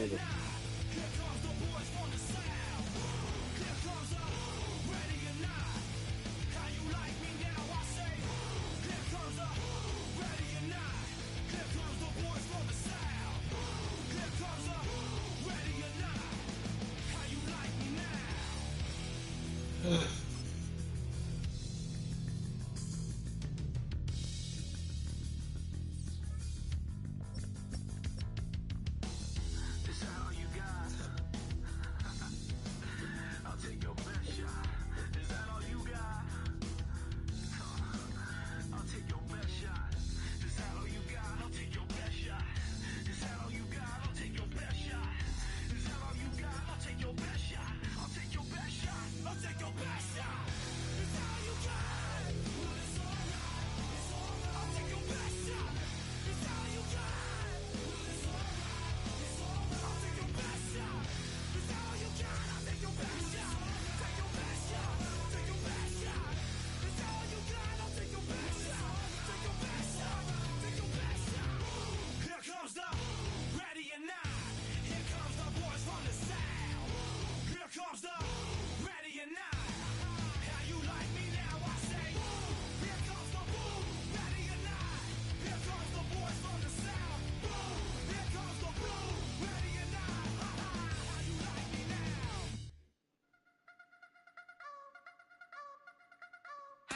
nigga.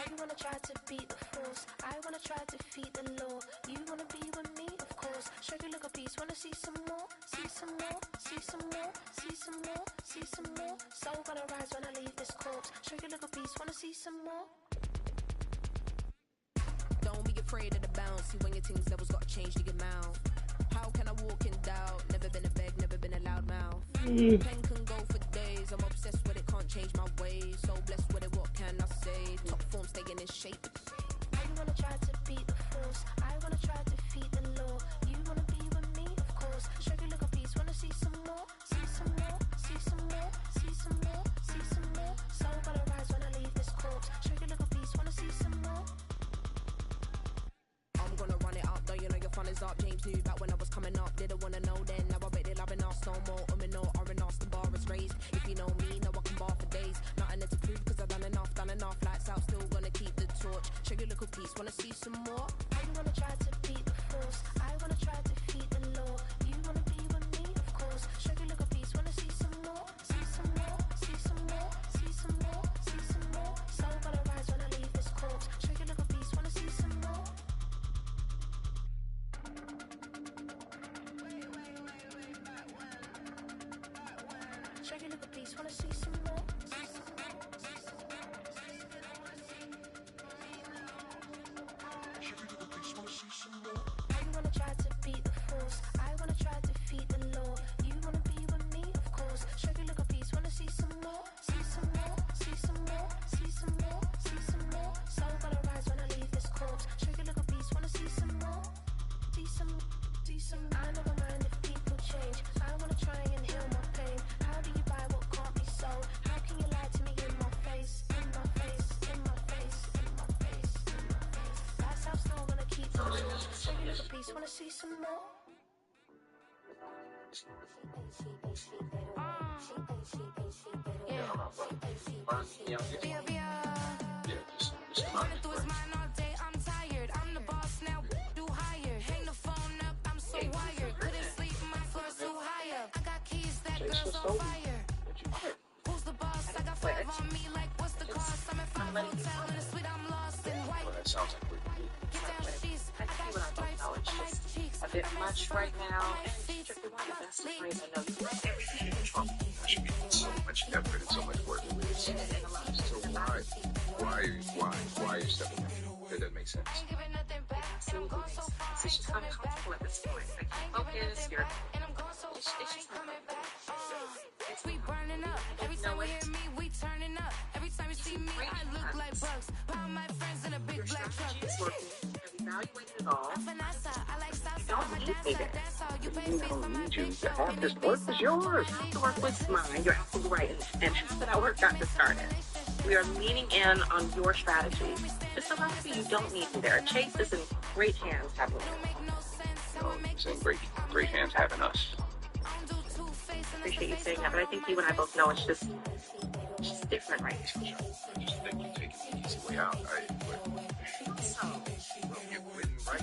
You wanna try to beat the force, I wanna try to defeat the law. You wanna be with me, of course. Show you look a piece, wanna see some more, see some more, see some more, see some more, see some more. Soul gonna rise when I leave this corpse. Show you look a piece, wanna see some more. Don't be afraid of the bounce. See when your things levels got changed to your mouth. How can I walk in doubt? Never been a beg, never been a loud mouth. Pen can go for days. I'm obsessed with it, can't change my ways. So blessed with it, what can I say? Top form staying in shape. You wanna try to beat the force, I wanna try to defeat the law. You wanna be with me, of course. Show you look a piece, wanna see some more, see some more, see some more, see some more, see some more. Soul gonna rise when I leave this corpse. Show you look a piece, wanna see some more. I'm gonna run it up, though you know your fun is up. James knew back when I was coming up, didn't wanna know then. Now I bet they're loving us no more. No R&R, the bar is raised. If you know me, know I can bar for days. Nothing to prove cause I've done enough. Lights out, still gonna keep the torch. Show you look a piece, wanna see some more? You wanna try to beat the force, I wanna try to defeat the law. You wanna be with me, of course. Show you look a piece, wanna see some more, see some more, see some more, see some more, see some more. Soul gonna rise when I leave this corpse. Show you look a piece, wanna see some more. Show you look a piece, wanna see some more. You wanna try to beat the force, I wanna try to defeat the law. You wanna be with me, of course. Show you look a piece, wanna see some more, see some more, see some more, see some more, see some more. Soul gonna rise when I leave this corpse. Show you look a piece, wanna see some more, see some, see some. I never mind if people change. I wanna try and heal my pain. How do you buy what can't be sold? How can you lie to me in my face, in my face, in my face, in my face, in my face? That's how still gonna keep the law. Show you look a piece, wanna see some more. Running through his mind all day, I'm tired. I'm the boss now, do higher. Hang the phone up, I'm so wired. Couldn't sleep, my floor's too higher. I got keys, that girl's on fire. Who's the boss? I got 5 on me, like what's the cost? I'm at 5 hotel in the suite, I'm lost in white. Well, that sounds like we're Get down sheets, I got stripes on my cheeks. A bit much right now, and strictly one of the best ways I know you like everything in trouble. she put so much effort and so much work into this. So why are you stepping in? That doesn't make sense. Absolutely. It's just uncomfortable at this point. I can't focus. It's just not. We burning up. Every time you hear me, we turning up. Every time you see me, I look like bugs. Pound my friends in a big Your black truck. strategy is working. Have you evaluated it all? I like salsa. You don't need me there. You pay You fees for don't my need you face to show. have this work is yours. The work was mine. You're absolutely right. And half of that work got discarded. We are leaning in on your strategy. Just so happy you don't need me there. Chase is in great hands having you. It's in great hands having us. appreciate you saying that, but I think you and I both know it's just different right now. I just think you're taking the easy way out. So, Well, you're quitting right.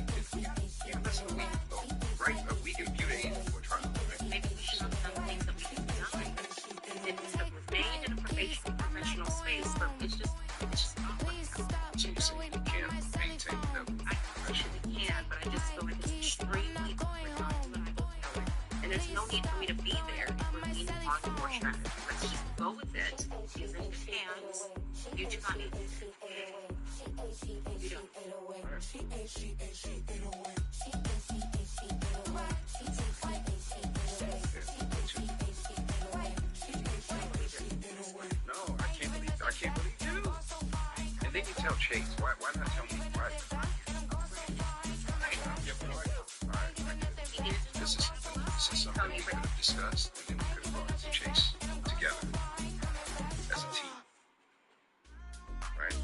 Listen, we can view the age we're trying to live. maybe we should have done things that we can deny. It was made in a professional space, but it's just not working out. So you say you can't maintain that I actually can, but I just feel like it's extremely awkward. You and I both know it. And there's no need for me to be there if we're leaning on your strategy. Let's just go with it. These are his hands. You do not need to. You don't. No, I can't believe you. And then you tell Chase, why not tell me? Why? This is something we could have discussed, and then we could have brought it to Chase together as a team, right?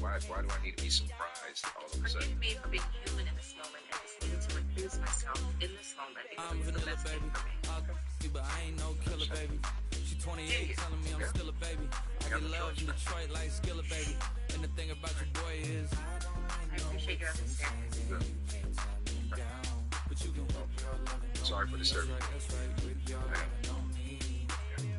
Why do I need to be surprised all of a sudden? Forgive me for being human in this moment and just needing to accuse myself in this moment because I'm it's the vanilla, best thing baby. for me. I'll you, but I ain't no killer, baby. She 28, telling me I'm still a baby. I get love in Detroit like Skilla, baby. And the thing about your boy is, I appreciate your understanding. but you can Sorry for disturbing. that's right, with your loving on me.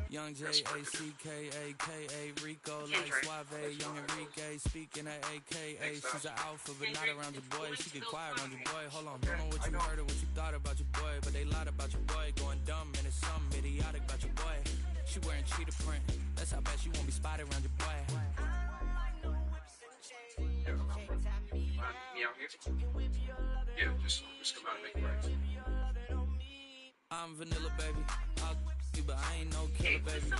Young J-A-C-K, A-K-A, Rico, like Suave, Young Enrique, speaking at AKA. She's an alpha, but not around your boy. She get quiet around your boy. Hold on, don't know what you heard or what you thought about your boy, but they lied about your boy. Going dumb, and it's something idiotic about your boy. She wearing cheetah print. That's how bad she won't be spotted around your boy. Me out here? Yeah, just come out and make it right. I'm vanilla, baby. I'll you, but I ain't no killer, baby.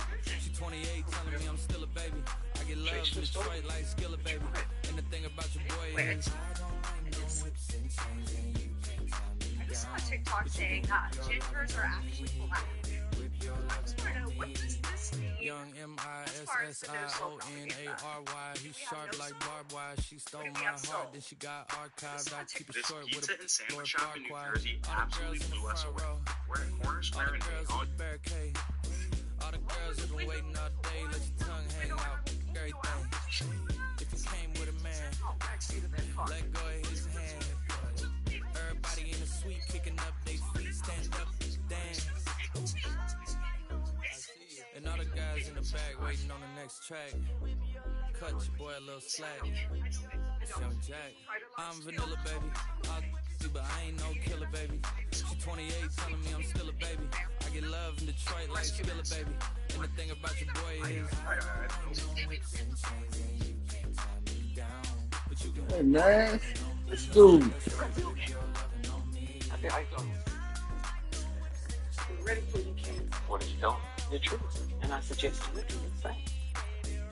She 28, telling me I'm still a baby. I get love in Detroit like Skilla, baby. And the thing about your boy is, I saw a TikTok saying gingers are actually black. I just want to know, what does this mean? Young M-I-S-S-I-O-N-A-R-Y. He's sharp like barbed wire. She stole my heart, then she got archived. I keep it This short pizza with and a sandwich Lord shop in New Farquhar. Jersey All the absolutely girls in the blew us front away. row. We're at Corner All Square the and girls in the barricade. All the girls have been waiting all day. Let your tongue hang out. Everything. If you came with a man, let go of his hand. Everybody in the suite kicking up their feet. Stand up, dance. And all the guys in the back waiting on the next track. Cut your boy a little slack. It's Young Jack. I'm vanilla, baby. I'll you, but I ain't no killer, baby. She 28, telling me I'm still a baby. I get love in Detroit like Skilla, baby. And the thing about your boy is, but you can Hey man, let's do. I feel like you're ready for you can. What did you tell him? The truth. And I suggest you do the same.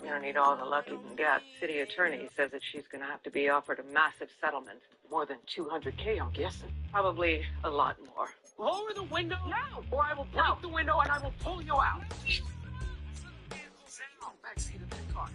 You don't need all the luck you can get. City attorney says that she's going to have to be offered a massive settlement. More than $200K, I'm guessing. Probably a lot more. Lower the window now, or I will break the window and I will pull you out. Sit down, backseat of that car.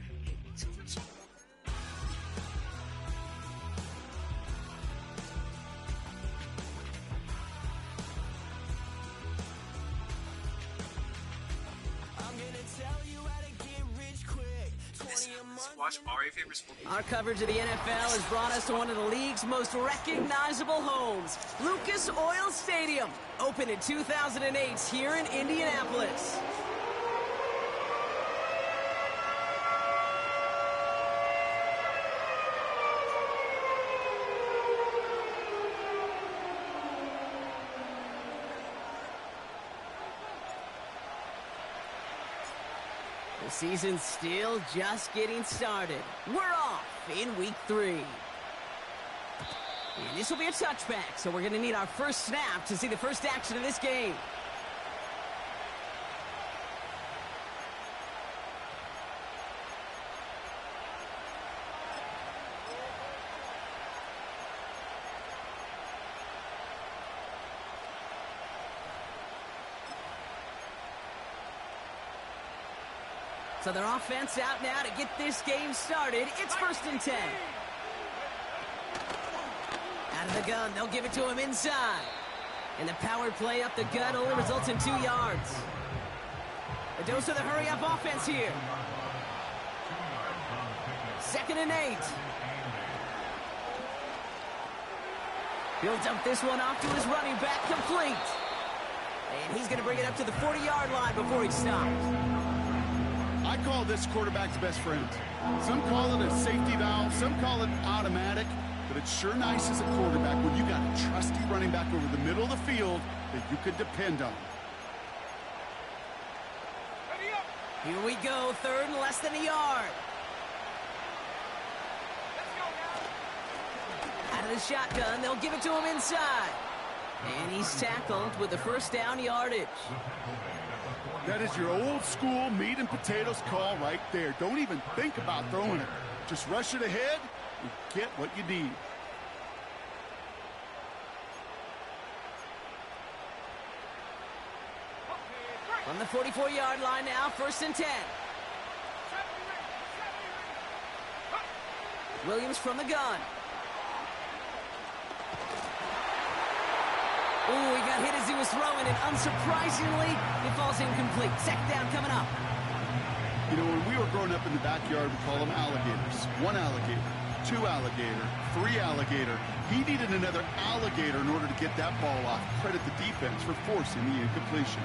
I'm gonna tell you how to get rich quick. 20 a month. Watch all your favorite sports. Our coverage of the NFL has brought us to one of the league's most recognizable homes, Lucas Oil Stadium, opened in 2008 here in Indianapolis. The season's still just getting started. We're off in week 3. And this will be a touchback, so we're going to need our first snap to see the first action of this game. So their offense out now to get this game started. It's 1st and 10. Out of the gun, they'll give it to him inside. And the power play up the gut only results in 2 yards. A dose of the hurry-up offense here. 2nd and 8. He'll dump this one off to his running back, complete. And he's going to bring it up to the 40-yard line before he's stopped. I call this quarterback's best friend. Some call it a safety valve, some call it automatic, but it's sure nice as a quarterback when you got a trusty running back over the middle of the field that you could depend on. Here we go, 3rd and less than a yard. Out of the shotgun, they'll give it to him inside. And he's tackled with the 1st down yardage. That is your old school meat and potatoes call right there. Don't even think about throwing it. Just rush it ahead and get what you need. On the 44-yard line now, 1st and 10. Williams from the gun. Ooh, he got hit as he was throwing, and unsurprisingly, it falls incomplete. 2nd down coming up. You know, when we were growing up in the backyard, we call them alligators. 1 alligator, 2 alligator, 3 alligator. He needed another alligator in order to get that ball off. Credit the defense for forcing the incompletion.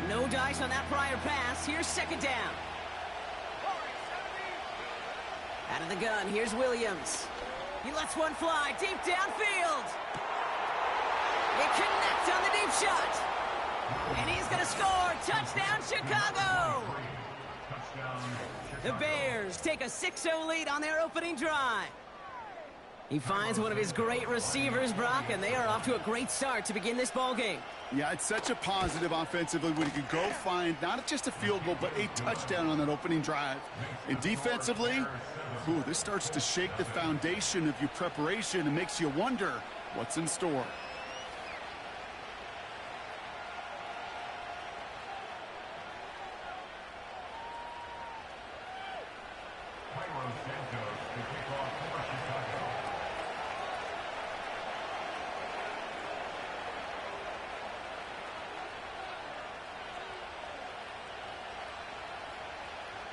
No dice on that prior pass. Here's 2nd down. Out of the gun, here's Williams. He lets one fly deep downfield. It connects on the deep shot. And he's going to score. Touchdown, Chicago. The Bears take a 6-0 lead on their opening drive. He finds one of his great receivers, Brock, and they are off to a great start to begin this ball game. Yeah, it's such a positive offensively when you can go find not just a field goal, but a touchdown on that opening drive. And defensively, ooh, this starts to shake the foundation of your preparation and makes you wonder what's in store.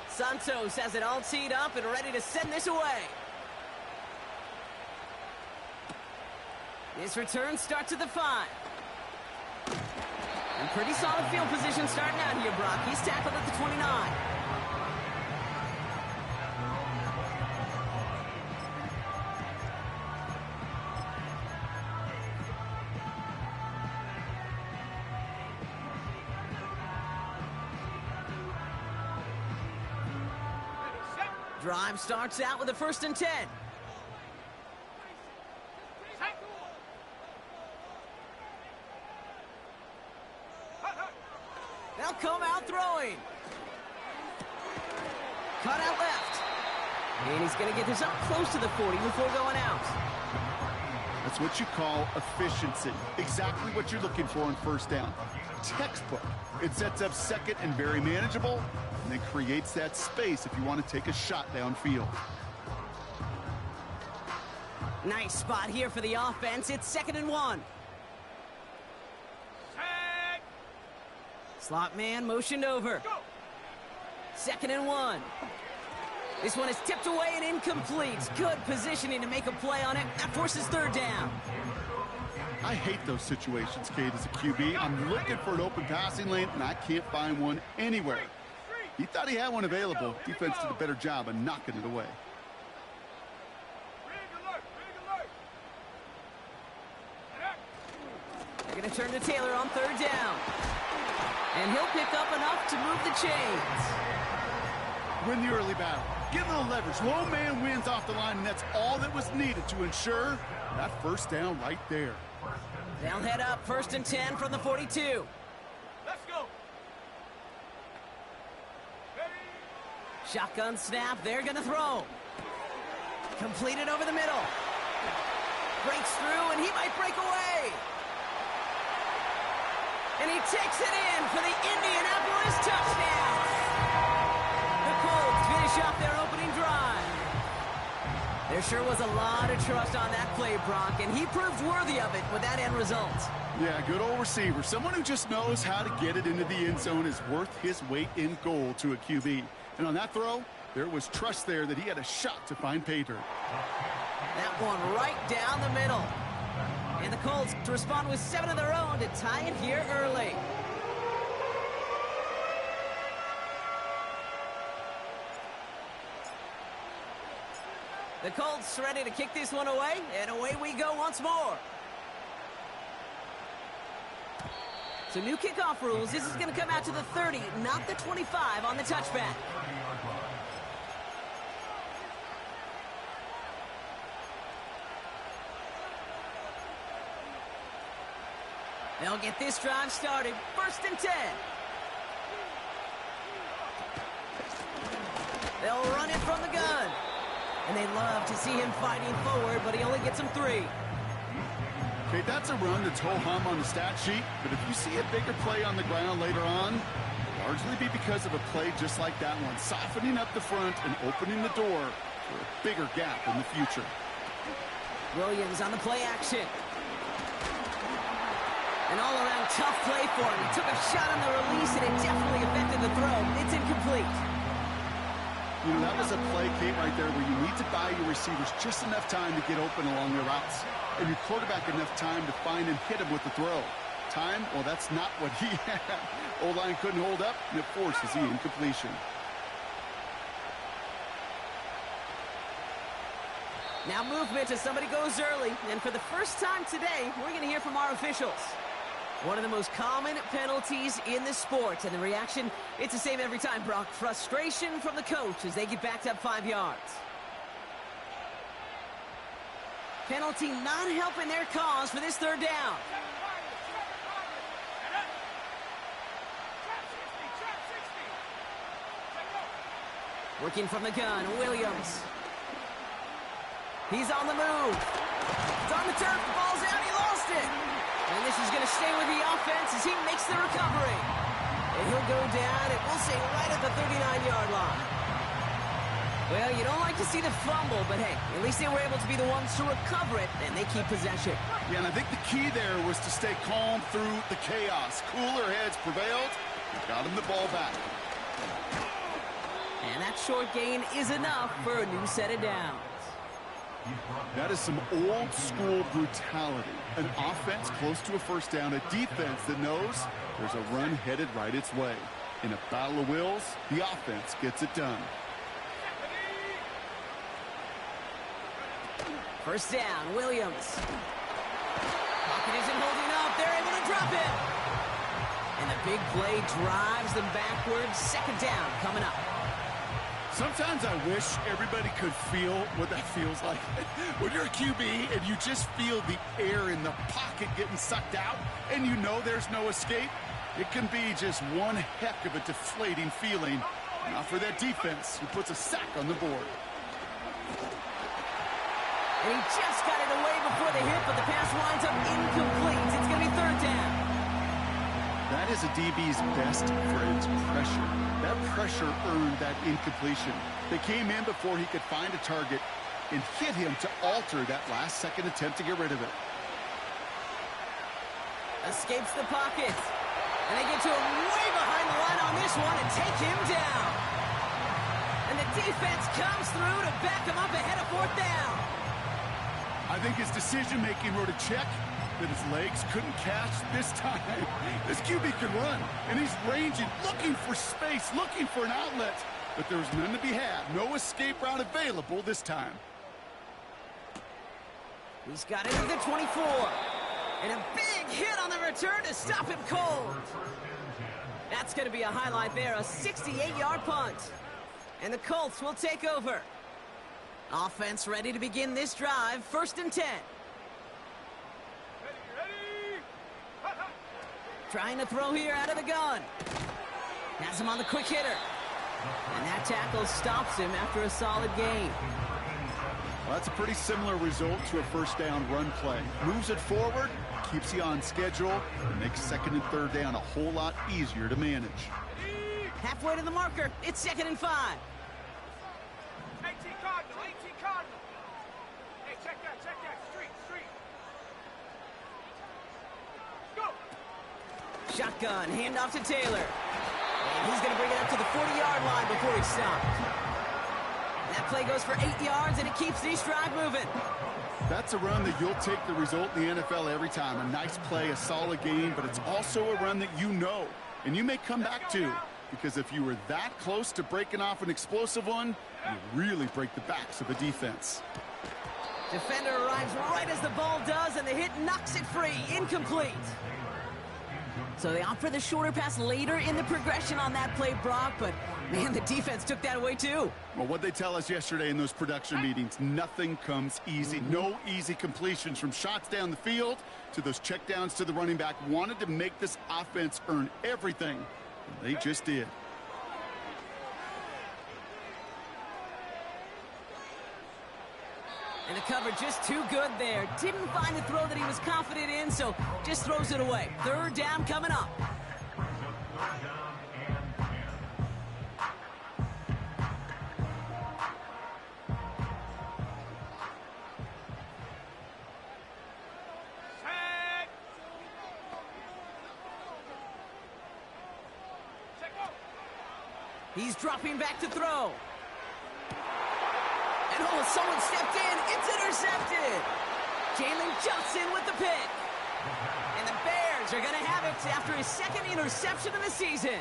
Santos has it all teed up and ready to send this away. His return starts at the 5. And pretty solid field position starting out here, Brock. He's tackled at the 29. Drive starts out with a 1st and 10. They'll come out throwing. Cut out left. And he's going to get this up close to the 40 before going out. That's what you call efficiency. Exactly what you're looking for on 1st down. Textbook. It sets up 2nd and very manageable, and then creates that space if you want to take a shot downfield. Nice spot here for the offense. It's 2nd and 1. Slot man motioned over. 2nd and 1. This one is tipped away and incomplete. Good positioning to make a play on it. That forces 3rd down. I hate those situations, Kate, as a QB. I'm looking for an open passing lane, and I can't find one anywhere. He thought he had one available. Defense did a better job of knocking it away. They're going to turn to Taylor on 3rd down. And he'll pick up enough to move the chains. Win the early battle. Get a little leverage. Low man wins off the line, and that's all that was needed to ensure that 1st down right there. They'll head up 1st and 10 from the 42. Let's go. Shotgun snap. They're going to throw. Completed over the middle. Breaks through, and he might break away. And he takes it in for the Indianapolis touchdown. The Colts finish off their opening drive. There sure was a lot of trust on that play, Brock, and he proved worthy of it with that end result. Yeah, good old receiver. Someone who just knows how to get it into the end zone is worth his weight in gold to a QB. And on that throw, there was trust there that he had a shot to find pay dirt. That one right down the middle. And the Colts respond with 7 of their own to tie it here early. The Colts ready to kick this one away, and away we go once more. So new kickoff rules. This is going to come out to the 30, not the 25 on the touchback. They'll get this drive started. 1st and 10. They'll run it from the gun. And they love to see him fighting forward, but he only gets them 3. Okay, that's a run that's ho-hum on the stat sheet, but if you see a bigger play on the ground later on, it'll largely be because of a play just like that one, softening up the front and opening the door for a bigger gap in the future. Williams on the play action. An all-around tough play for him. He took a shot on the release, and it definitely affected the throw. It's incomplete. You know, that was a play, Kate, right there where you need to buy your receivers just enough time to get open along their routes. And your quarterback enough time to find and hit him with the throw. Time, well, that's not what he had. O-line couldn't hold up, and it forces the incompletion. Now movement as somebody goes early. And for the first time today, we're going to hear from our officials. One of the most common penalties in the sport. And the reaction, it's the same every time, Brock. Frustration from the coach as they get backed up 5 yards. Penalty not helping their cause for this 3rd down. Working from the gun, Williams. He's on the move. It's on the turf, the ball's out, he lost it. And this is going to stay with the offense as he makes the recovery. And he'll go down, and we'll say right at the 39-yard line. Well, you don't like to see the fumble, but hey, at least they were able to be the ones to recover it, and they keep possession. Yeah, and I think the key there was to stay calm through the chaos. Cooler heads prevailed, got him the ball back. And that short gain is enough for a new set of downs. That is some old-school brutality. An offense close to a 1st down, a defense that knows there's a run headed right its way. In a battle of wills, the offense gets it done. 1st down, Williams. Pocket isn't holding up. They're able to drop it. And the big play drives them backwards. 2nd down coming up. Sometimes I wish everybody could feel what that feels like. When you're a QB and you just feel the air in the pocket getting sucked out and you know there's no escape, it can be just one heck of a deflating feeling. Not for that defense who puts a sack on the board. And he just got it away before the hit, but the pass winds up incomplete. It's going to be 3rd down. That is a DB's best friend, pressure. That pressure earned that incompletion. They came in before he could find a target and hit him to alter that last-second attempt to get rid of it. Escapes the pocket. And they get to him way behind the line on this one and take him down. And the defense comes through to back him up ahead of 4th down. I think his decision-making wrote a check that his legs couldn't catch this time. This QB can run, and he's ranging, looking for space, looking for an outlet. But there's none to be had. No escape route available this time. He's got it at the 24. And a big hit on the return to stop him cold. That's going to be a highlight there, a 68-yard punt. And the Colts will take over. Offense ready to begin this drive. 1st and 10. Trying to throw here out of the gun. Has him on the quick hitter. And that tackle stops him after a solid gain. Well, that's a pretty similar result to a 1st down run play. Moves it forward, keeps you on schedule, and makes 2nd and 3rd down a whole lot easier to manage. Halfway to the marker, it's 2nd and 5. 18 Cardinal, 18 Cardinal. Check that. Street. Go. Shotgun, handoff to Taylor. And he's going to bring it up to the 40-yard line before he's stopped. That play goes for 8 yards, and it keeps the drive moving. That's a run that you'll take the result in the NFL every time. A nice play, a solid game, but it's also a run that you know, and you may come back to. Because if you were that close to breaking off an explosive one, you really break the backs of a defense. Defender arrives right as the ball does, and the hit knocks it free. Incomplete. So they opt for the shorter pass later in the progression on that play, Brock, but, man, the defense took that away too. Well, what they tell us yesterday in those production meetings, nothing comes easy. No easy completions from shots down the field to those checkdowns to the running back. Wanted to make this offense earn everything. They just did. And the cover just too good there. Didn't find the throw that he was confident in, so just throws it away. Third down coming up. He's dropping back to throw. And oh, someone stepped in. It's intercepted. Jalen Johnson with the pick. And the Bears are going to have it after his second interception of the season.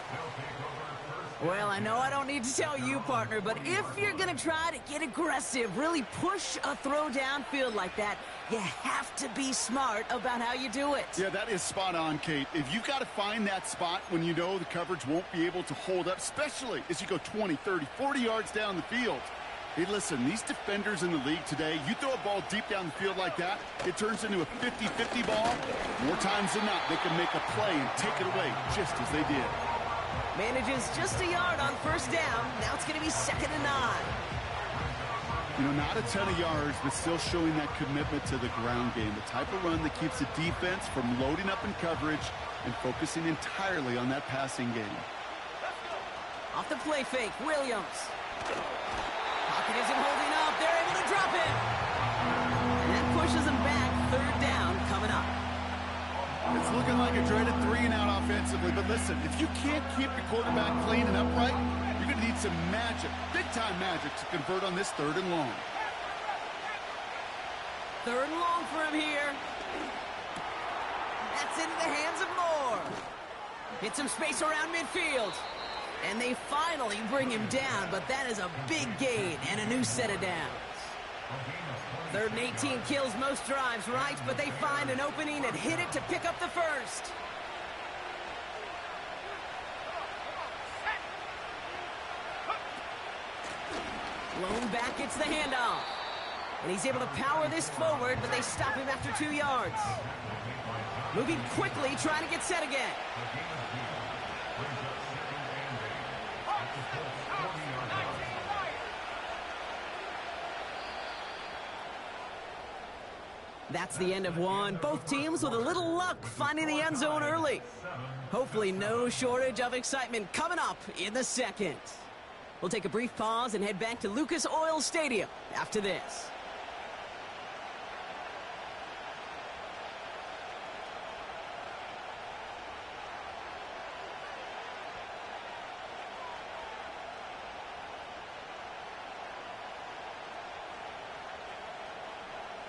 Well, I know I don't need to tell you, partner, but if you're going to try to get aggressive, really push a throw downfield like that, you have to be smart about how you do it. Yeah, that is spot on, Kate. If you've got to find that spot when you know the coverage won't be able to hold up, especially as you go 20, 30, 40 yards down the field. Hey, listen, these defenders in the league today, you throw a ball deep down the field like that, it turns into a 50-50 ball. More times than not, they can make a play and take it away just as they did. Manages just a yard on first down. Now it's going to be 2nd and 9. You know, not a ton of yards, but still showing that commitment to the ground game. The type of run that keeps the defense from loading up in coverage and focusing entirely on that passing game. Off the play fake, Williams. Pocket isn't holding up. They're able to drop it. And that pushes them back. 3rd down coming up. It's looking like a dreaded 3-and-out offensively, but listen, if you can't keep your quarterback clean and upright, you're going to need some magic, big-time magic, to convert on this 3rd and long. 3rd and long for him here. That's into the hands of Moore. Hit some space around midfield. And they finally bring him down, but that is a big gain and a new set of downs. 3rd and 18 kills most drives, right? But they find an opening and hit it to pick up the first. Lone back gets the handoff. And he's able to power this forward, but they stop him after 2 yards. Moving quickly, trying to get set again. That's the end of one. Both teams with a little luck finding the end zone early. Hopefully no shortage of excitement coming up in the 2nd. We'll take a brief pause and head back to Lucas Oil Stadium after this.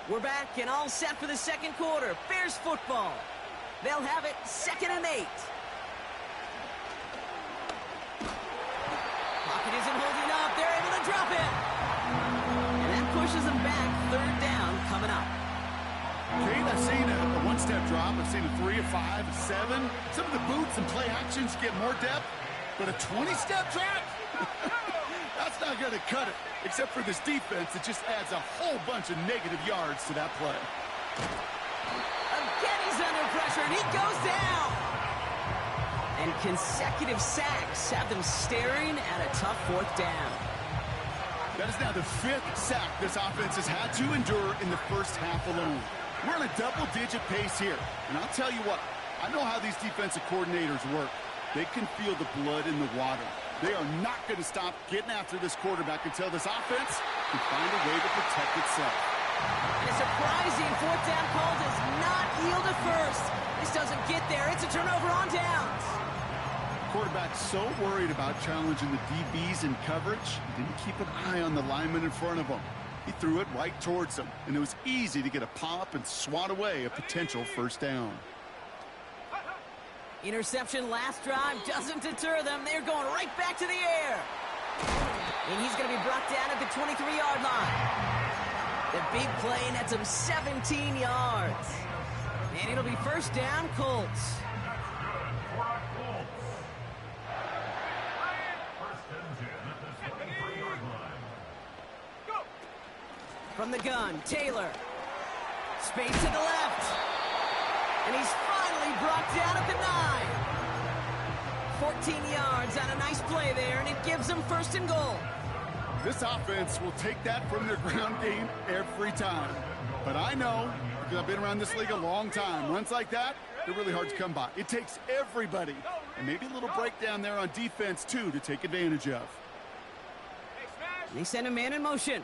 We're back and all set for the 2nd quarter. Bears football. They'll have it 2nd and 8. Pocket isn't holding up. They're able to drop it. And that pushes them back. 3rd down coming up. Kate, I've seen a one-step drop. I've seen a 3, a 5, a 7. Some of the boots and play actions get more depth, but a 20-step drop? That's not going to cut it. Except for this defense, it just adds a whole bunch of negative yards to that play. Again, he's under pressure, and he goes down. And consecutive sacks have them staring at a tough 4th down. That is now the 5th sack this offense has had to endure in the first half alone. We're on a double-digit pace here. And I'll tell you what, I know how these defensive coordinators work. They can feel the blood in the water. They are not going to stop getting after this quarterback until this offense can find a way to protect itself. And a surprising fourth down call does not yield a first. This doesn't get there. It's a turnover on downs. Quarterback's so worried about challenging the DBs in coverage, he didn't keep an eye on the lineman in front of him. He threw it right towards him, and it was easy to get a pop and swat away a potential first down. Interception last drive doesn't deter them. They're going right back to the air. And he's going to be brought down at the 23-yard line. The big play nets him 17 yards. And it'll be first down, Colts. From the gun, Taylor. Space to the left. And he's finally brought down at the 9. 14 yards on a nice play there, and it gives them first and goal. This offense will take that from their ground game every time. But I know, because I've been around this league a long time, runs like that, they're really hard to come by. It takes everybody, and maybe a little breakdown there on defense, too, to take advantage of. They send a man in motion.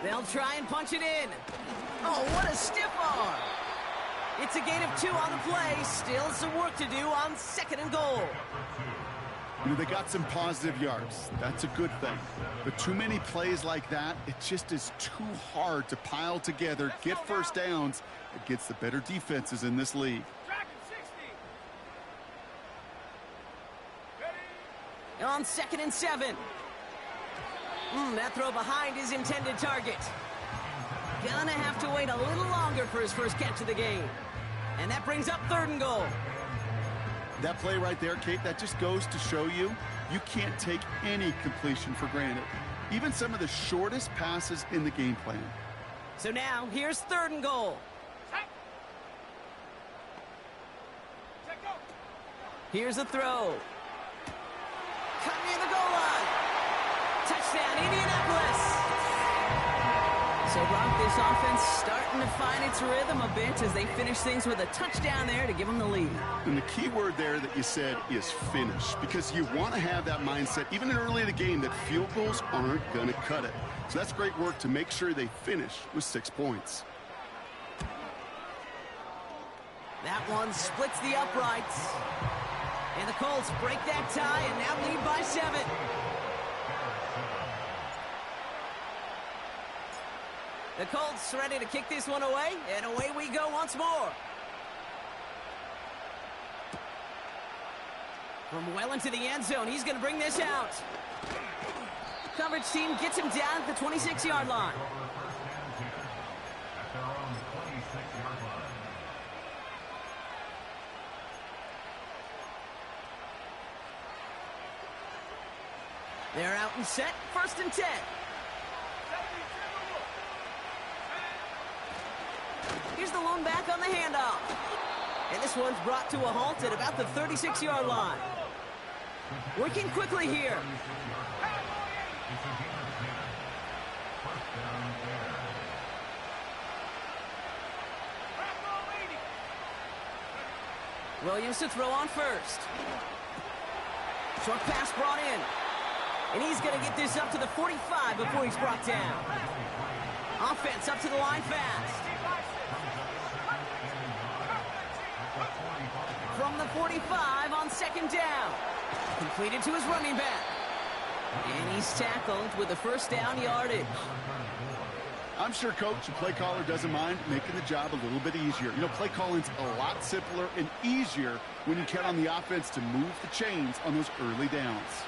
They'll try and punch it in. Oh, what a stiff arm. It's a gain of 2 on the play. Still some work to do on second and goal. You know, they got some positive yards. That's a good thing. But too many plays like that, it just is too hard to pile together, get first downs against the better defenses in this league. On 2nd and 7. That throw behind his intended target. Gonna have to wait a little longer for his first catch of the game. And that brings up 3rd and goal. That play right there, Kate, that just goes to show you, you can't take any completion for granted. Even some of the shortest passes in the game plan. So now, here's 3rd and goal. Here's a throw. Cut near the goal line. Touchdown, Indianapolis. So, Brock, this offense starting to find its rhythm a bit as they finish things with a touchdown there to give them the lead. And the key word there that you said is finish, because you want to have that mindset, even early in the game, that field goals aren't going to cut it. So that's great work to make sure they finish with 6 points. That one splits the uprights. And the Colts break that tie and now lead by 7. The Colts ready to kick this one away, and away we go once more. From well into the end zone, he's going to bring this out. Coverage team gets him down at the 26-yard line. They're out and set, 1st and 10. Here's the lone back on the handoff. And this one's brought to a halt at about the 36-yard line. Working quickly here. Williams to throw on first. Short pass brought in. And he's going to get this up to the 45 before he's brought down. Offense up to the line fast. From the 45 on 2nd down. Completed to his running back. And he's tackled with the first down yardage. I'm sure coach and play caller doesn't mind making the job a little bit easier. You know, play calling's a lot simpler and easier when you count on the offense to move the chains on those early downs.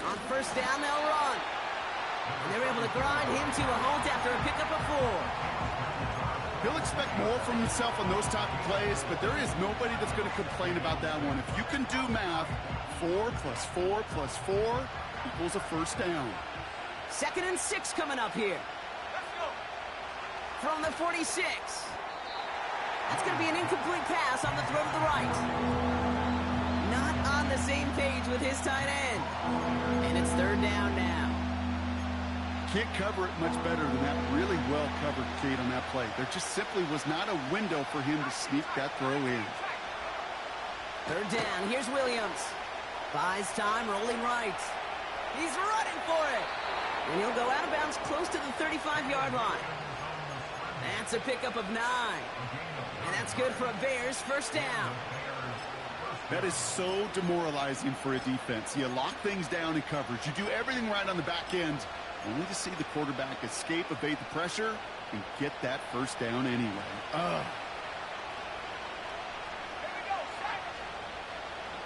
On 1st down, they'll run. And they're able to grind him to a halt after a pickup of 4. He'll expect more from himself on those type of plays, but there is nobody that's going to complain about that one. If you can do math, 4 plus 4 plus 4 equals a first down. 2nd and 6 coming up here. From the 46. That's going to be an incomplete pass on the throw to the right. Not on the same page with his tight end. And it's 3rd down now. Can't cover it much better than that. Really well covered, Kate, on that play. There just simply was not a window for him to sneak that throw in. 3rd down. Here's Williams. Buys time, rolling right. He's running for it. And he'll go out of bounds close to the 35-yard line. That's a pickup of 9. And that's good for a Bears first down. That is so demoralizing for a defense. You lock things down in coverage. You do everything right on the back end, only to see the quarterback escape, evade the pressure, and get that first down anyway.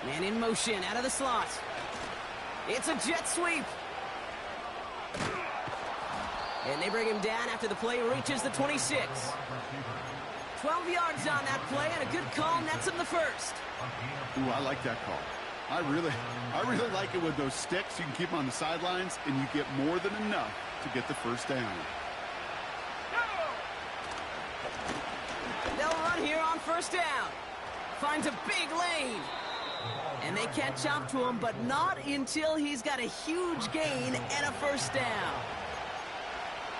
Man in motion, out of the slot. It's a jet sweep. And they bring him down after the play reaches the 26. 12 yards on that play, and a good call nets him the first. Ooh, I like that call. I really like it with those sticks. You can keep them on the sidelines, and you get more than enough to get the first down. They'll run here on first down. Finds a big lane. And they catch up to him, but not until he's got a huge gain and a first down.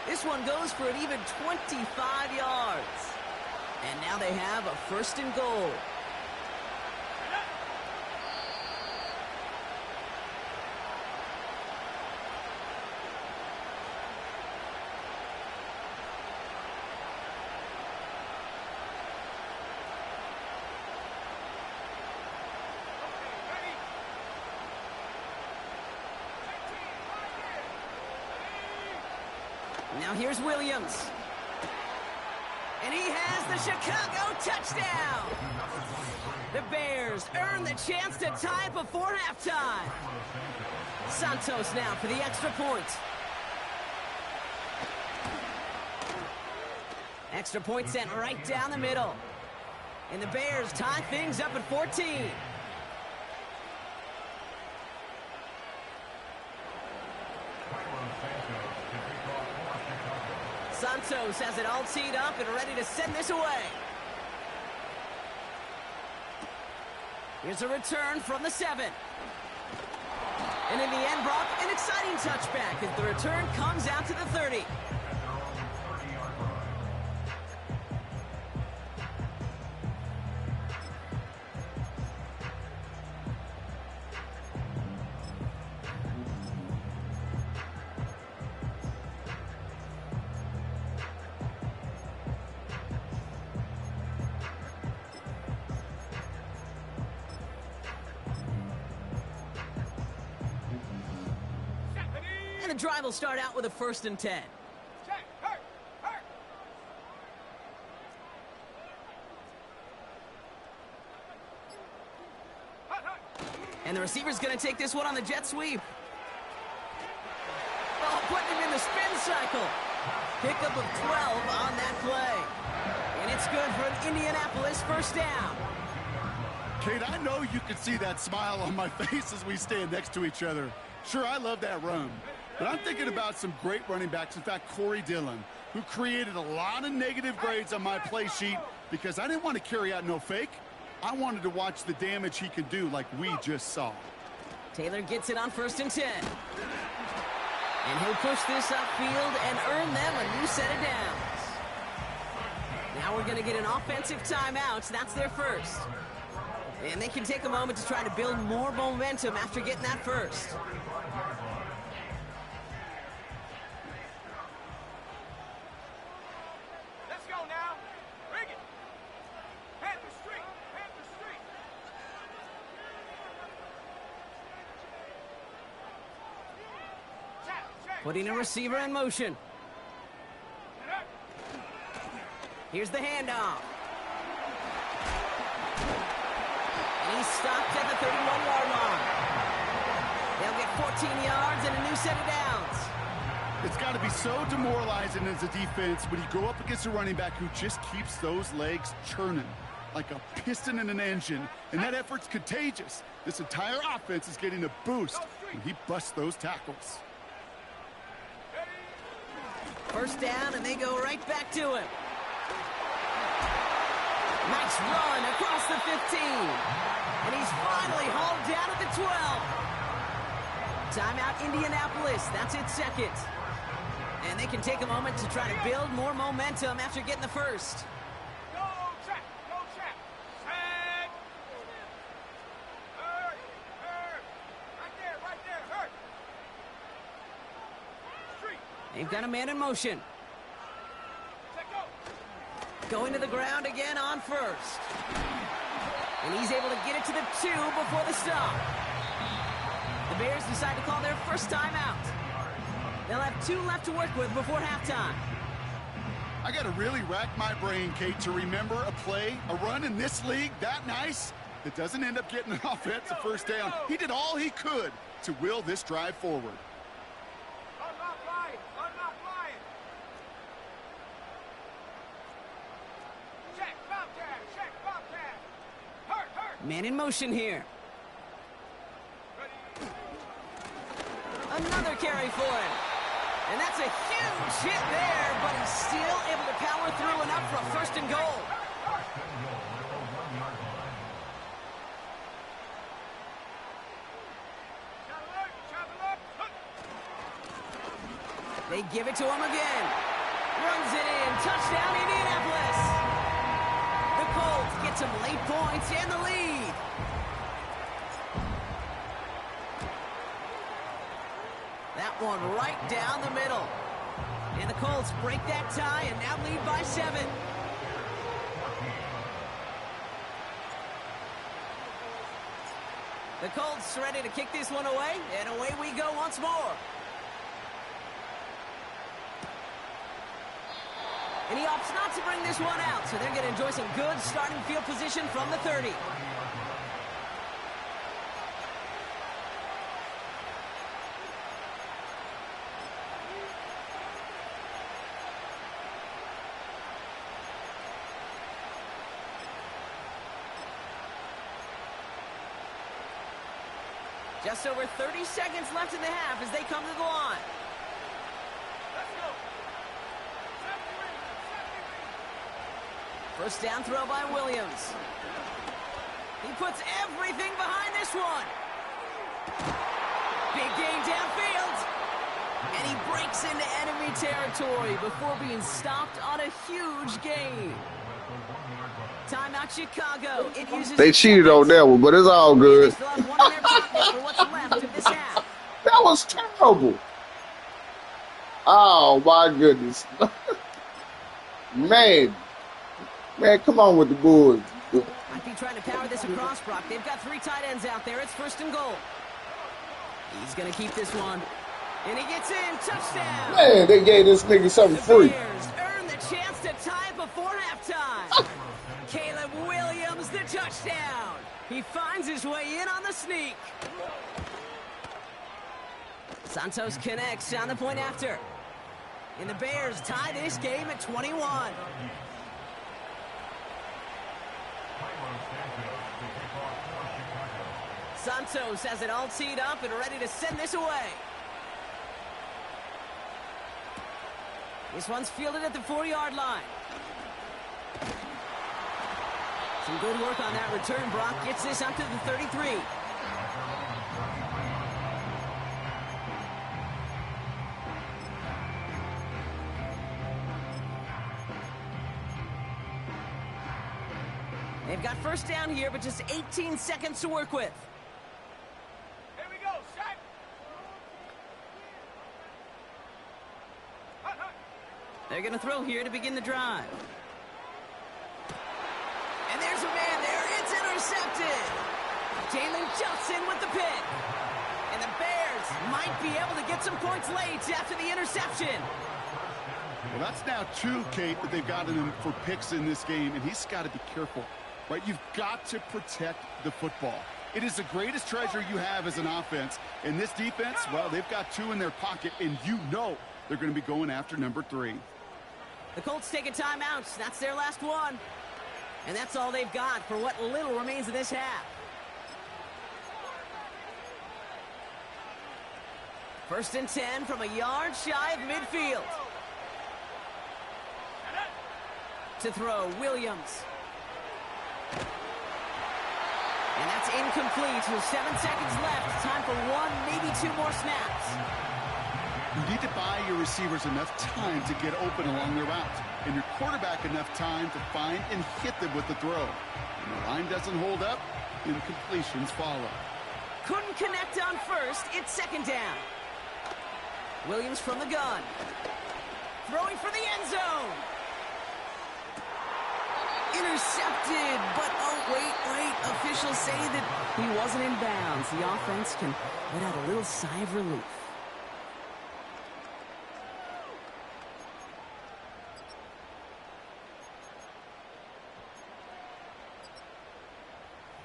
This one goes for an even 25 yards. And now they have a first and goal. Now here's Williams. And he has the Chicago touchdown. The Bears earn the chance to tie before halftime. Santos now for the extra point. Extra point sent right down the middle. And the Bears tie things up at 14. Santos has it all teed up and ready to send this away. Here's a return from the 7. And in the end, Brock, an exciting touchback as the return comes out to the 30. And the drive will start out with a 1st and 10. And the receiver's going to take this one on the jet sweep. Oh, putting him in the spin cycle. Pickup of 12 on that play. And it's good for an Indianapolis first down. Kate, I know you can see that smile on my face as we stand next to each other. Sure, I love that run. But I'm thinking about some great running backs. In fact, Corey Dillon, who created a lot of negative grades on my play sheet because I didn't want to carry out no fake. I wanted to watch the damage he could do like we just saw. Taylor gets it on 1st and 10. And he'll push this upfield and earn them a new set of downs. Now we're going to get an offensive timeout. That's their first. And they can take a moment to try to build more momentum after getting that first. Let's go now. Bring it. Panther Street. Panther Street. Putting a receiver in motion. Here's the handoff. And he's stopped at the 31-yard line. They'll get 14 yards and a new set of downs. It's got to be so demoralizing as a defense when you go up against a running back who just keeps those legs churning like a piston in an engine, and that effort's contagious. This entire offense is getting a boost when he busts those tackles. First down, and they go right back to him. Nice run across the 15. And he's finally hauled down at the 12. Timeout Indianapolis. That's its second. And they can take a moment to try to build more momentum after getting the first. Go check. Go check. Set. They've got a man in motion. Going to the ground again on first. And he's able to get it to the 2 before the stop. The Bears decide to call their first timeout. They'll have 2 left to work with before halftime. I got to really rack my brain, Kate, to remember a play, a run in this league that nice that doesn't end up getting an offensive first down. He did all he could to will this drive forward. Man in motion here. Another carry for him. And that's a huge hit there, but he's still able to power through enough for a first and goal. They give it to him again. Runs it in. Touchdown, Indianapolis. The Colts get some late points and the lead. That one right down the middle. And the Colts break that tie and now lead by 7. The Colts ready to kick this one away, and away we go once more. And he opts not to bring this one out, so they're going to enjoy some good starting field position from the 30. Just over 30 seconds left in the half as they come to the line. First down throw by Williams. He puts everything behind this one. Big gain downfield. And he breaks into enemy territory before being stopped on a huge gain. Timeout Chicago. It uses they cheated on that one, but it's all good. That was terrible. Oh, my goodness. Man, come on with the boys. Might be trying to power this across, Brock. They've got 3 tight ends out there. It's first and goal. He's going to keep this one. And he gets in. Touchdown. Man, they gave this nigga something free. The Bears earn the chance to tie it before halftime. Caleb Williams, the touchdown. He finds his way in on the sneak. Santos connects on the point after. And the Bears tie this game at 21. Santos has it all teed up and ready to send this away. This one's fielded at the 4-yard line. Some good work on that return. Brock gets this up to the 33. They've got first down here, but just 18 seconds to work with. Here we go, set. They're going to throw here to begin the drive. And there's a man there. It's intercepted. Jalen Johnson with the pick. And the Bears might be able to get some points late after the interception. Well, that's now 2, Kate, that they've gotten him for picks in this game, and he's got to be careful. Right, you've got to protect the football. It is the greatest treasure you have as an offense. And this defense, well, they've got 2 in their pocket, and you know they're going to be going after number 3. The Colts take a timeout. That's their last one. And that's all they've got for what little remains of this half. First and 10 from a yard shy of midfield. To throw, Williams. And that's incomplete with 7 seconds left. Time for 1, maybe 2 more snaps. You need to buy your receivers enough time to get open along their route, and your quarterback enough time to find and hit them with the throw. When the line doesn't hold up, incompletions follow. Couldn't connect on first. It's second down. Williams from the gun. Throwing for the end zone. Intercepted, but oh, wait. Officials say that he wasn't in bounds. The offense can let out a little sigh of relief.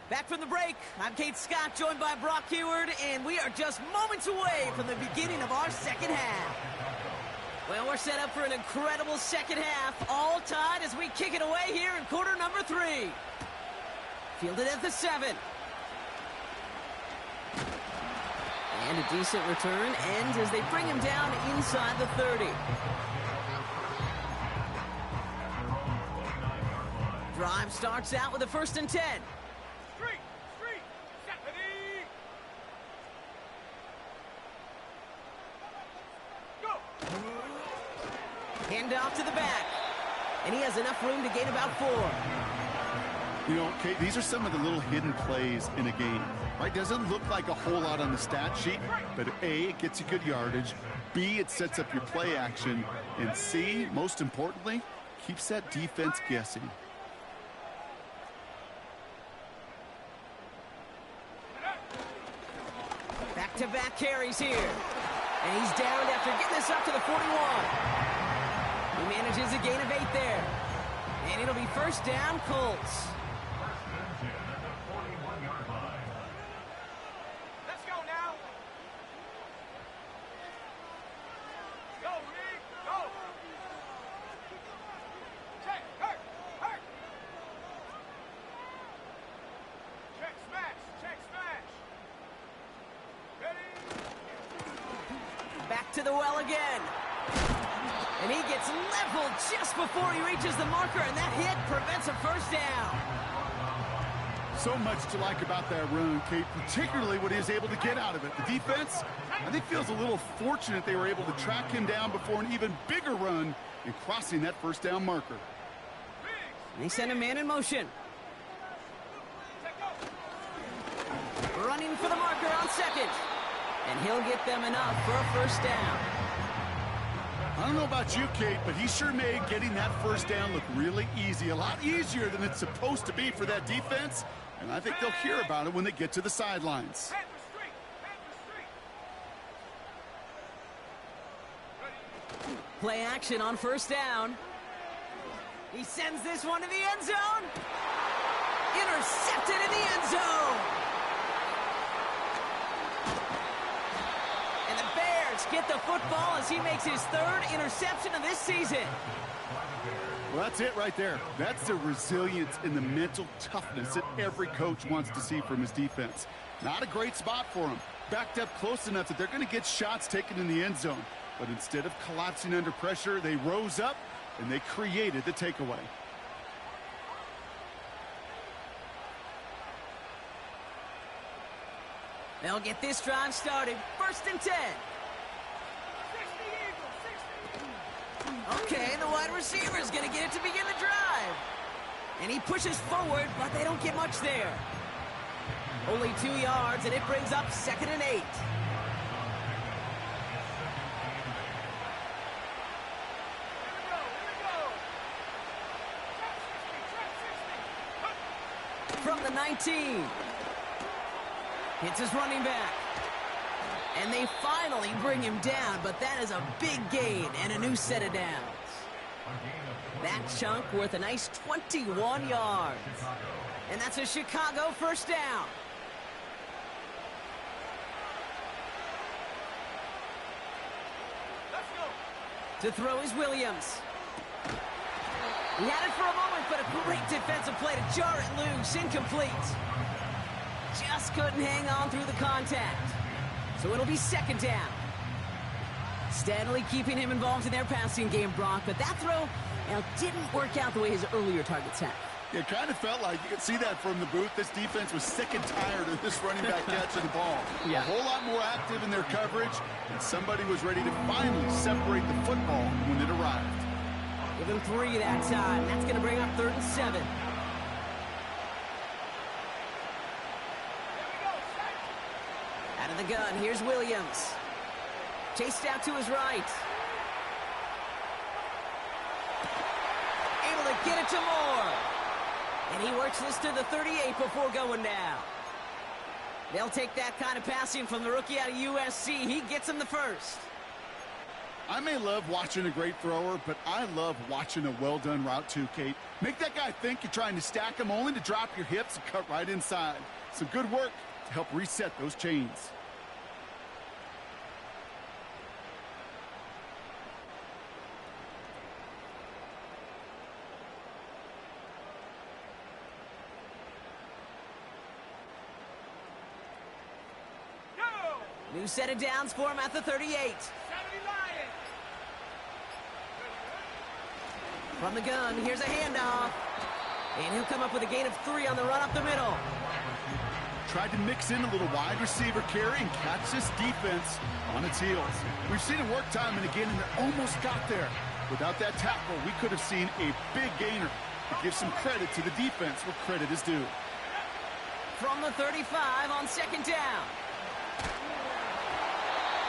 Back from the break, I'm Kate Scott, joined by Brock Heward, and we are just moments away from the beginning of our second half. Well, we're set up for an incredible second half, all tied as we kick it away here in quarter number 3. Fielded at the 7. And a decent return ends as they bring him down inside the 30. Drive starts out with a 1st and 10. Hand off to the back. And he has enough room to gain about 4. You know, Kate, these are some of the little hidden plays in a game, right? Doesn't look like a whole lot on the stat sheet, but A, it gets you good yardage. B, it sets up your play action. And C, most importantly, keeps that defense guessing. Back-to-back carries here. And he's downed after getting this up to the 41. He manages a gain of 8 there. And it'll be 1st down, Colts. Let's go now. Go, Rick, go. Check, hurt. Check, smash. Ready? Back to the well again. And he gets leveled just before he reaches the marker, and that hit prevents a 1st down. So much to like about that run, Kate, particularly what he was able to get out of it. The defense, I think, feels a little fortunate they were able to track him down before an even bigger run and crossing that 1st down marker. They send a man in motion. Running for the marker on 2nd. And he'll get them enough for a 1st down. I don't know about you, Kate, but he sure made getting that 1st down look really easy. A lot easier than it's supposed to be for that defense. And I think they'll hear about it when they get to the sidelines. Play action on 1st down. He sends this one to the end zone. Intercepted in the end zone. And the Bears get the football as he makes his 3rd interception of this season. Well, that's it right there. That's the resilience and the mental toughness that every coach wants to see from his defense. Not a great spot for him. Backed up close enough that they're going to get shots taken in the end zone. But instead of collapsing under pressure, they rose up and they created the takeaway. They'll get this drive started. 1st and 10. Okay, the wide receiver is going to get it to begin the drive. And he pushes forward, but they don't get much there. Only 2 yards, and it brings up 2nd and 8. From the 19. Hits his running back. And they finally bring him down, but that is a big gain and a new set of downs. That chunk worth a nice 21 yards. And that's a Chicago 1st down. To throw is Williams. He had it for a moment, but a great defensive play to jar it loose. Incomplete. Just couldn't hang on through the contact. So it'll be 2nd down. Steadily keeping him involved in their passing game, Brock, but that throw didn't work out the way his earlier targets had. It kind of felt like, you could see that from the booth, this defense was sick and tired of this running back catching the ball. Yeah. A whole lot more active in their coverage, and somebody was ready to finally separate the football when it arrived. Give him 3 that time. That's going to bring up 3rd and 7. Out of the gun, here's Williams. Chased out to his right. Able to get it to Moore. And he works this to the 38 before going down. They'll take that kind of passing from the rookie out of USC. He gets him the first. I may love watching a great thrower, but I love watching a well-done route too, Kate. Make that guy think you're trying to stack him only to drop your hips and cut right inside. Some good work to help reset those chains. New set of downs for him at the 38. From the gun, here's a handoff. And he'll come up with a gain of 3 on the run up the middle. Tried to mix in a little wide receiver carry and catch this defense on its heels. We've seen it work time and again, and it almost got there. Without that tackle, we could have seen a big gainer. To give some credit to the defense where credit is due. From the 35 on second down.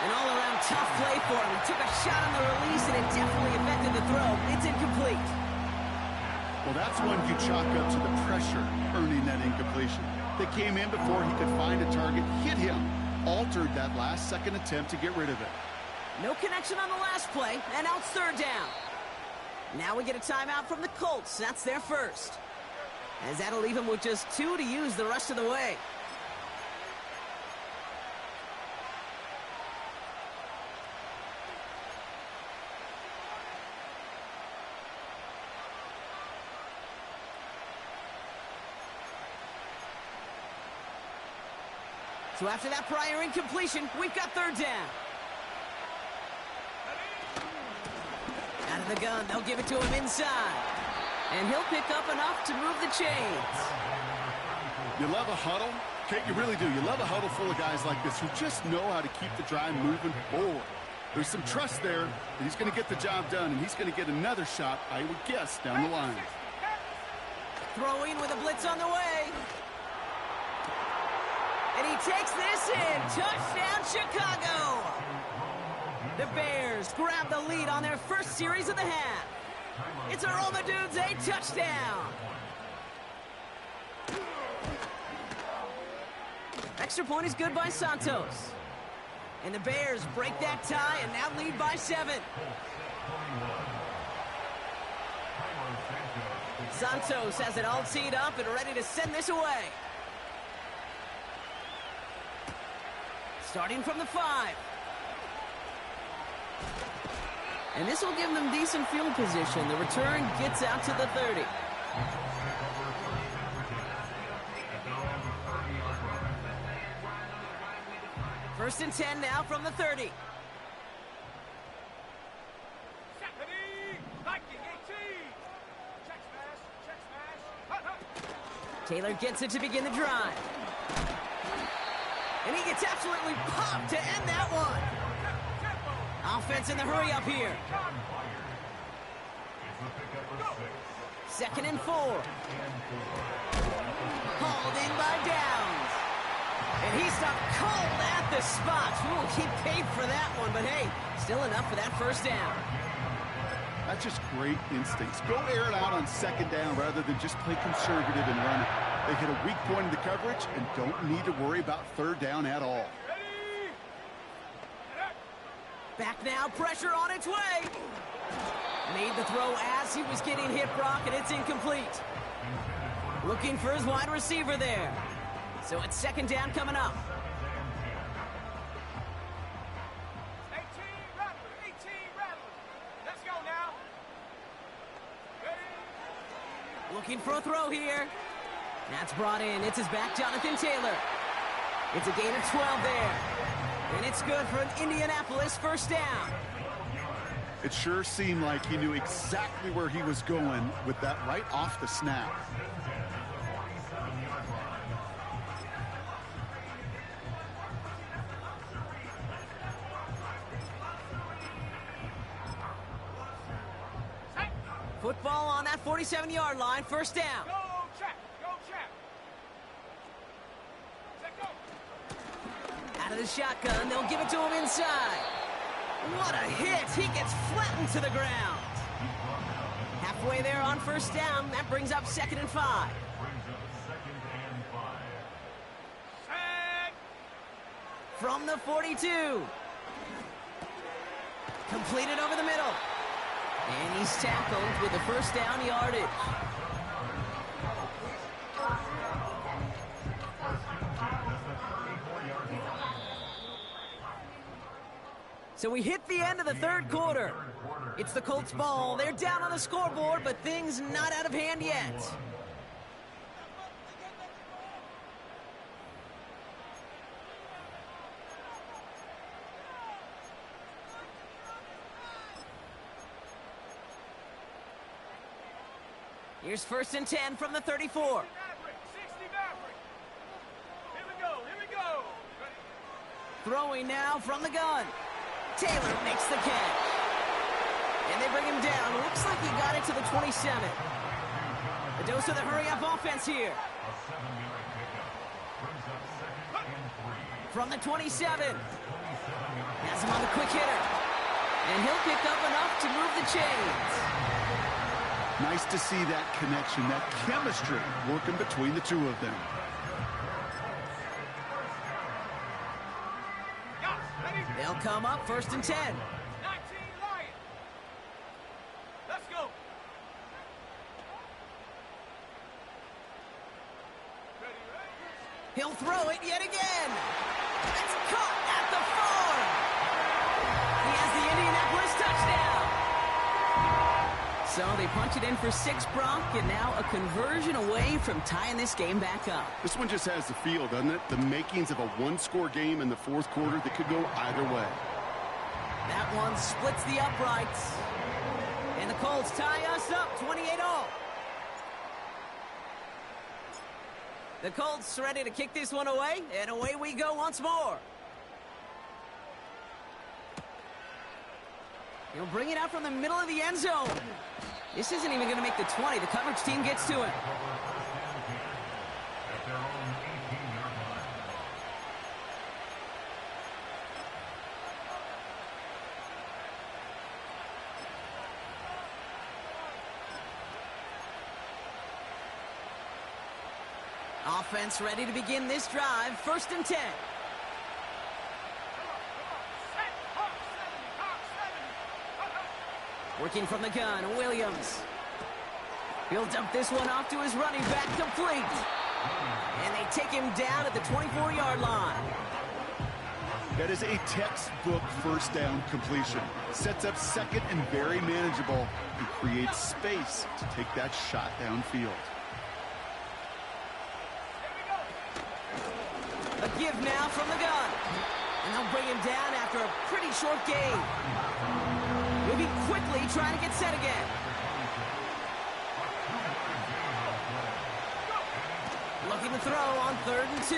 An all-around tough play for him. He took a shot on the release, and it definitely affected the throw. It's incomplete. Well, that's one you chalk up to the pressure earning that incompletion. They came in before he could find a target, hit him, altered that last-second attempt to get rid of it. No connection on the last play, and now it's third down. Now we get a timeout from the Colts. That's their first. As that'll leave him with just 2 to use the rest of the way. So after that prior incompletion, we've got third down. Out of the gun, they'll give it to him inside. And he'll pick up enough to move the chains. You love a huddle? Kate, you really do. You love a huddle full of guys like this who just know how to keep the drive moving forward. There's some trust there that he's going to get the job done, and he's going to get another shot, I would guess, down the line. Throwing with a blitz on the way. And he takes this in. Touchdown, Chicago. The Bears grab the lead on their first series of the half. It's a Roll the Dudes, a touchdown. Extra point is good by Santos. And the Bears break that tie and now lead by 7. Santos has it all teed up and ready to send this away. Starting from the 5. And this will give them decent field position. The return gets out to the 30. First and 10 now from the 30. Taylor gets it to begin the drive. And he gets absolutely popped to end that one. Offense in the hurry up here. Second and 4. Hauled in by Downs. And he stopped cold at the spot. We will keep paid for that one, but hey, still enough for that first down. That's just great instincts. Go air it out on second down rather than just play conservative and run it. They hit a weak point in the coverage and don't need to worry about third down at all. Back now, pressure on its way. Made the throw as he was getting hit, Brock, and it's incomplete. Looking for his wide receiver there. So it's second down coming up. 18 Rattler. Let's go now. Ready? Looking for a throw here. That's brought in. It's his back, Jonathan Taylor. It's a gain of 12 there. And it's good for an Indianapolis first down. It sure seemed like he knew exactly where he was going with that right off the snap. Football on that 47-yard line, first down. Go check. Out of the shotgun, they'll give it to him inside. What a hit! He gets flattened to the ground. Halfway there on first down. That brings up 2nd and 5. From the 42. Completed over the middle. And he's tackled with the first down yardage. So we hit the end of the third quarter. It's the Colts ball. They're down on the scoreboard, but things not out of hand yet. Here's 1st and 10 from the 34. Throwing now from the gun. Taylor makes the catch. And they bring him down. Looks like he got it to the 27. A dose of the hurry-up offense here. From the 27. Has him on the quick hitter. And he'll pick up enough to move the chains. Nice to see that connection, that chemistry working between the two of them. They'll come up 1st and 10. 19 Lions. Let's go. He'll throw it yet again. It's caught at the 4. He has the Indianapolis touchdown. So they punch it in for 6, Brock, and now a conversion away from tying this game back up. This one just has the feel, doesn't it? The makings of a one-score game in the fourth quarter that could go either way. That one splits the uprights. And the Colts tie us up 28-all. The Colts ready to kick this one away, and away we go once more. He'll bring it out from the middle of the end zone. This isn't even going to make the 20. The coverage team gets to him. Offense ready to begin this drive. 1st and 10. Working from the gun, Williams. He'll dump this one off to his running back, complete. And they take him down at the 24-yard line. That is a textbook first down completion. Sets up 2nd and very manageable and creates space to take that shot downfield. A give now from the gun. And they'll bring him down after a pretty short gain. He'll be quickly trying to get set again. Looking to throw on 3rd and 2.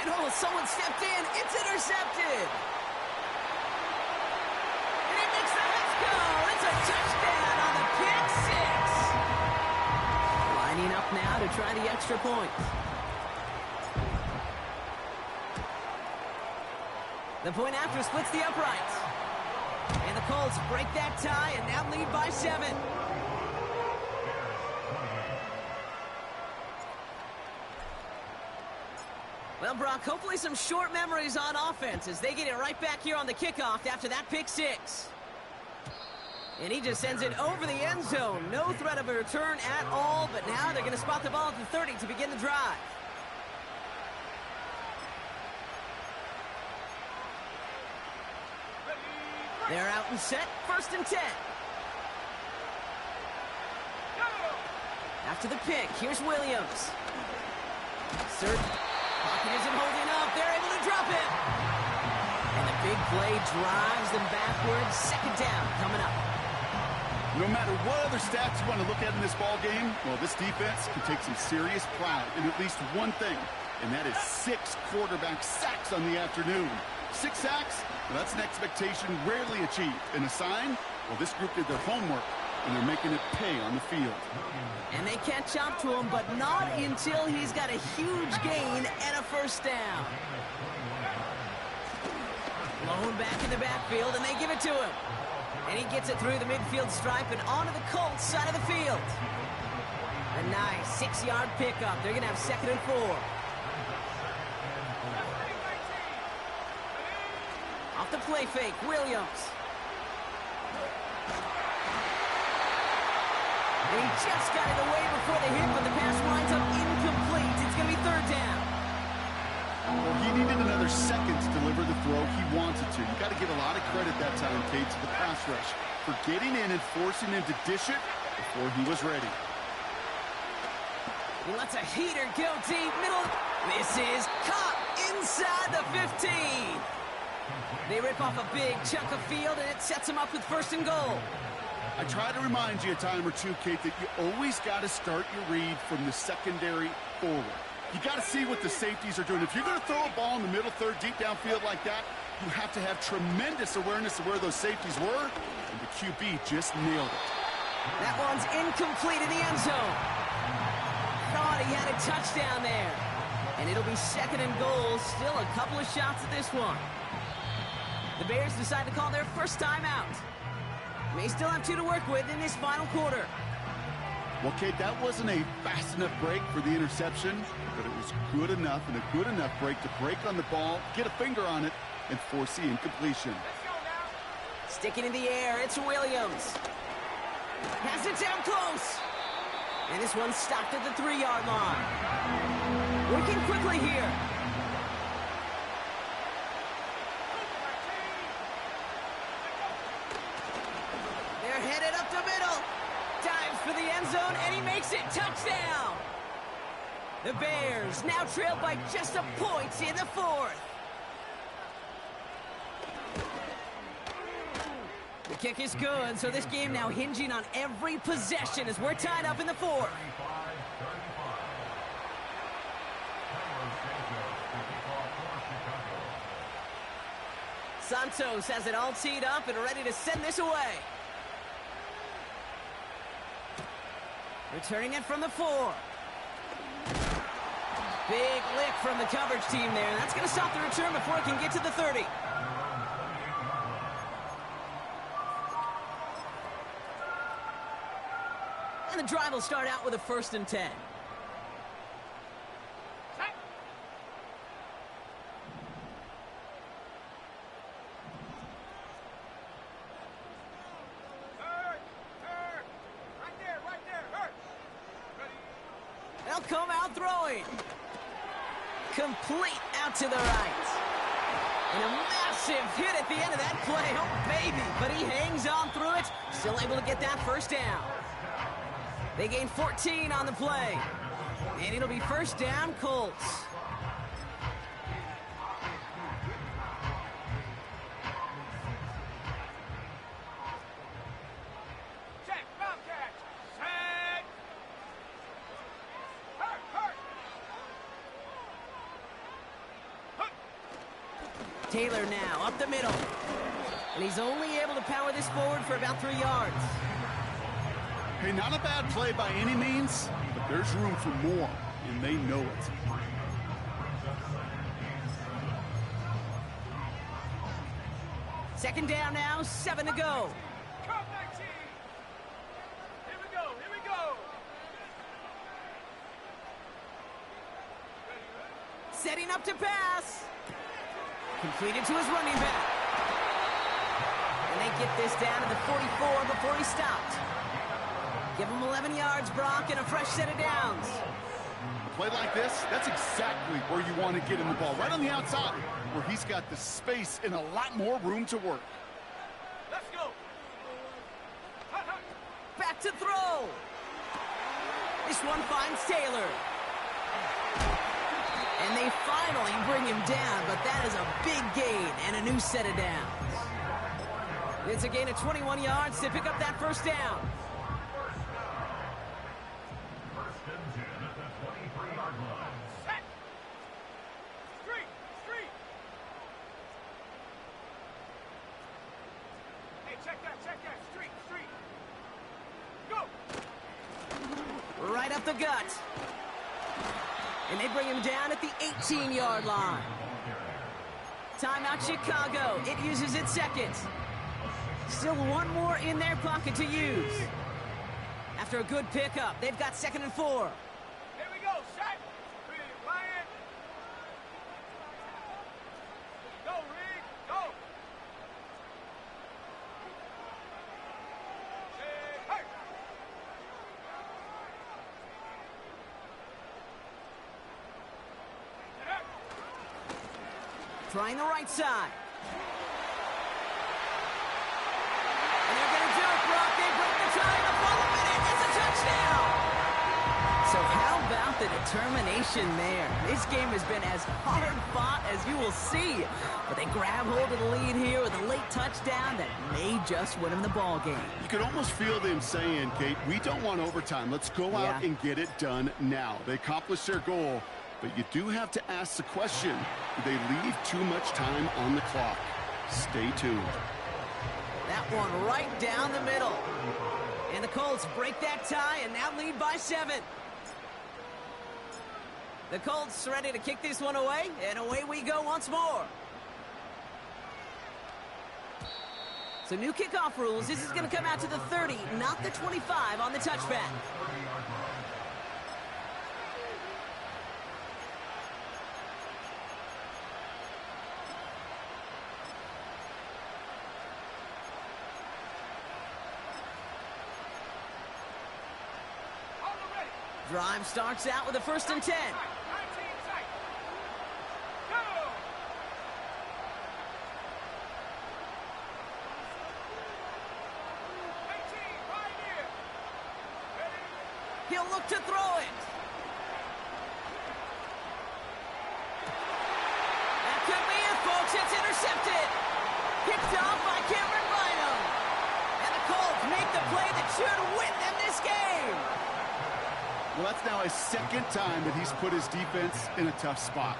And oh, someone stepped in. It's intercepted. And he makes the let's go. It's a touchdown on the pick 6. Lining up now to try the extra point. The point after splits the uprights. And the Colts break that tie and now lead by 7. Well, Brock, hopefully some short memories on offense as they get it right back here on the kickoff after that pick 6. And he just sends it over the end zone. No threat of a return at all, but now they're going to spot the ball at the 30 to begin the drive. They're out and set, 1st and 10. After the pick, here's Williams. Pocket isn't holding up. They're able to drop it. And the big play drives them backwards. 2nd down coming up. No matter what other stats you want to look at in this ball game, well, this defense can take some serious pride in at least one thing, and that is 6 quarterback sacks on the afternoon. 6 sacks? Well, that's an expectation rarely achieved. And a sign? Well, this group did their homework, and they're making it pay on the field. And they catch up to him, but not until he's got a huge gain and a 1st down. Blown back in the backfield, and they give it to him. And he gets it through the midfield stripe and onto the Colts side of the field. A nice 6-yard pickup. They're going to have 2nd and 4. Off the play fake, Williams. And he just got it away before the hit, but the pass winds up incomplete. It's going to be 3rd down. Well, he needed another second to deliver the throw he wanted to. You got to give a lot of credit that time, Kate, to the pass rush for getting in and forcing him to dish it before he was ready. He lets a heater go deep middle. This is caught inside the 15. They rip off a big chunk of field, and it sets them up with 1st and goal. I try to remind you a time or two, Kate, that you always got to start your read from the secondary forward. You got to see what the safeties are doing. If you're going to throw a ball in the middle third, deep downfield like that, you have to have tremendous awareness of where those safeties were, and the QB just nailed it. That one's incomplete in the end zone. Thought he had a touchdown there. And it'll be 2nd and goal. Still a couple of shots at this one. The Bears decide to call their first time out. May still have 2 to work with in this final quarter. Well, Kate, that wasn't a fast enough break for the interception, but it was good enough and a good enough break to break on the ball, get a finger on it, and force the incompletion. Sticking in the air, it's Williams. Has it down close. And this one's stopped at the 3-yard line. Working quickly here. They're headed up the middle. Dives for the end zone, and he makes it. Touchdown! The Bears now trail by just a point in the 4th. The kick is good, so this game now hinging on every possession as we're tied up in the 4th. Santos has it all teed up and ready to send this away. Returning it from the 4. Big lick from the coverage team there. That's going to stop the return before it can get to the 30. And the drive will start out with a 1st and 10. They'll come out throwing. Complete out to the right. And a massive hit at the end of that play. Oh, baby. But he hangs on through it. Still able to get that 1st down. They gain 14 on the play. And it'll be 1st down, Colts. Check, Bobcat. Set. Hurt. Taylor now up the middle. And he's only able to power this forward for about 3 yards. Hey, not a bad play by any means, but there's room for more, and they know it. Second down now, 7 to go. Come 19. Here we go. Setting up to pass. Completed to his running back. And they get this down to the 44 before he stopped. Give him 11 yards, Brock, and a fresh set of downs. A play like this, that's exactly where you want to get him the ball. Right on the outside, where he's got the space and a lot more room to work. Let's go. Back to throw. This one finds Taylor. And they finally bring him down, but that is a big gain and a new set of downs. It's a gain of 21 yards to pick up that 1st down. Right up the gut. And they bring him down at the 18-yard line. timeout Chicago. It uses its second. Still one more in their pocket to use. After a good pickup, they've got 2nd and 4. Here we go, set. Ryan. Go, Reed, go. Hey. Trying the right side. And they're going to do it, Brock. They break the tie in the final minute. It's a touchdown. So how about the determination there? This game has been as hard fought as you will see. But they grab hold of the lead here with a late touchdown that may just win them the ball game. You could almost feel them saying, Kate, we don't want overtime. Let's go out and get it done now. They accomplished their goal. But you do have to ask the question, do they leave too much time on the clock? Stay tuned. That one right down the middle. And the Colts break that tie and now lead by 7. The Colts ready to kick this one away, and away we go once more. So new kickoff rules. This is going to come out to the 30, not the 25 on the touchback. Drive starts out with a 1st and 10. He'll look to throw it. That could be it, folks. It's intercepted. Picked off by Cameron Bynum. And the Colts make the play that should win them this game. Well, that's now his 2nd time that he's put his defense in a tough spot.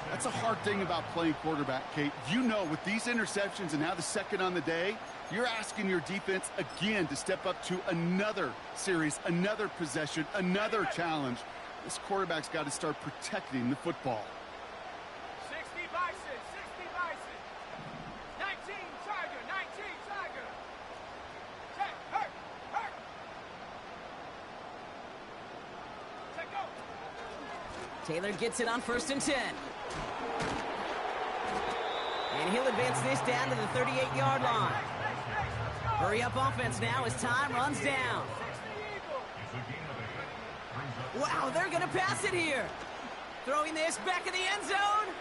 That's a hard thing about playing quarterback, Kate. You know, with these interceptions and now the 2nd on the day, you're asking your defense again to step up to another series, another possession, another challenge. This quarterback's got to start protecting the football. 60 Bison, 60 Bison. 19 Tiger, 19 Tiger. Check, hurt, hurt. Check, go. Taylor gets it on 1st and 10. And he'll advance this down to the 38-yard line. Hurry up offense now as time runs down. Wow, they're going to pass it here. Throwing this back in the end zone.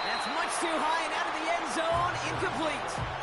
That's much too high and out of the end zone. Incomplete.